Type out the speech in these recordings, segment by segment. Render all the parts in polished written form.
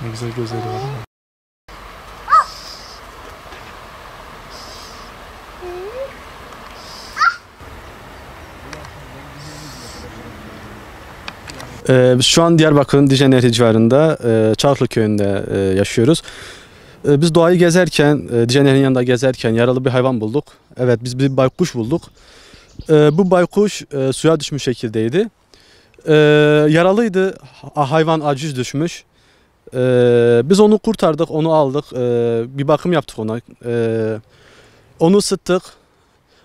Ne güzel gözleri var ama. Biz şu an Diyarbakır'ın Dicle Nehri civarında Çarklı köyünde yaşıyoruz. Biz doğayı gezerken, Dicle Nehri'nin yanında gezerken yaralı bir hayvan bulduk. Evet, biz bir baykuş bulduk. Bu baykuş suya düşmüş şekildeydi. Yaralıydı, hayvan aciz düşmüş. Biz onu kurtardık, onu aldık, bir bakım yaptık ona. Onu ısıttık,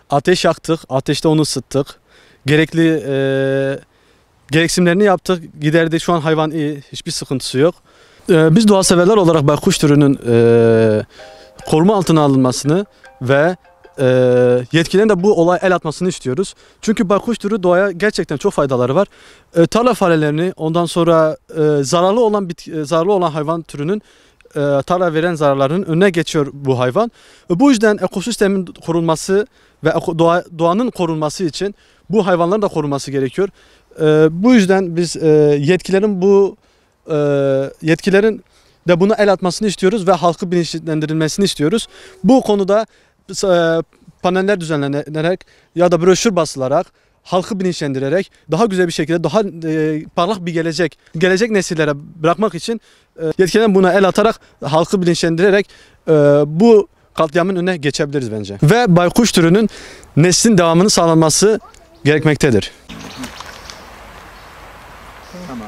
ateş yaktık, ateşte onu ısıttık. Gerekli gereksinimlerini yaptık, giderdi. Şu an hayvan iyi, hiçbir sıkıntısı yok. Biz doğa severler olarak baykuş türünün koruma altına alınmasını ve yetkililerin de bu olaya el atmasını istiyoruz. Çünkü baykuş türü doğaya gerçekten çok faydaları var. Tarla farelerini, ondan sonra zararlı olan hayvan türünün tarla veren zararlarının önüne geçiyor bu hayvan. Bu yüzden ekosistemin korunması ve doğanın korunması için bu hayvanların da korunması gerekiyor. Bu yüzden biz yetkilerin de buna el atmasını istiyoruz ve halkı bilinçlendirilmesini istiyoruz. Bu konuda paneller düzenlenerek ya da broşür basılarak, halkı bilinçlendirerek daha güzel bir şekilde, daha parlak bir gelecek nesillere bırakmak için yetkililerin buna el atarak, halkı bilinçlendirerek bu katliamın önüne geçebiliriz bence. Ve baykuş türünün neslin devamını sağlanması gerekmektedir. Tamam.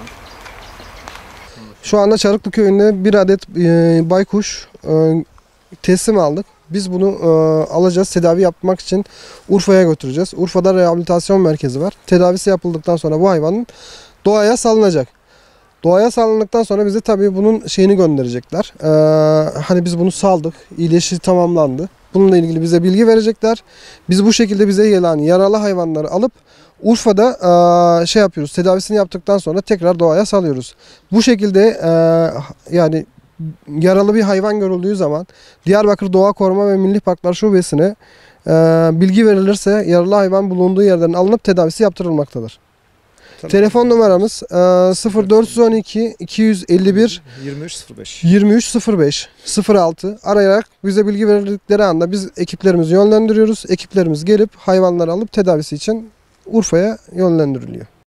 Şu anda Çarıklı Köyü'nde bir adet baykuş teslim aldık. Biz bunu alacağız, tedavi yapmak için Urfa'ya götüreceğiz. Urfa'da rehabilitasyon merkezi var. Tedavisi yapıldıktan sonra bu hayvanın doğaya salınacak. Doğaya salındıktan sonra bize tabii bunun şeyini gönderecekler. Hani biz bunu saldık, iyileşi tamamlandı. Bununla ilgili bize bilgi verecekler. Biz bu şekilde bize gelen yaralı hayvanları alıp Urfa'da yapıyoruz. Tedavisini yaptıktan sonra tekrar doğaya salıyoruz. Bu şekilde yani yaralı bir hayvan görüldüğü zaman Diyarbakır Doğa Koruma ve Milli Parklar Şubesi'ne bilgi verilirse yaralı hayvan bulunduğu yerden alınıp tedavisi yaptırılmaktadır. Tamam. Telefon numaramız 0412 251 2305 06 arayarak bize bilgi verdikleri anda biz ekiplerimizi yönlendiriyoruz. Ekiplerimiz gelip hayvanları alıp tedavisi için Urfa'ya yönlendiriliyor.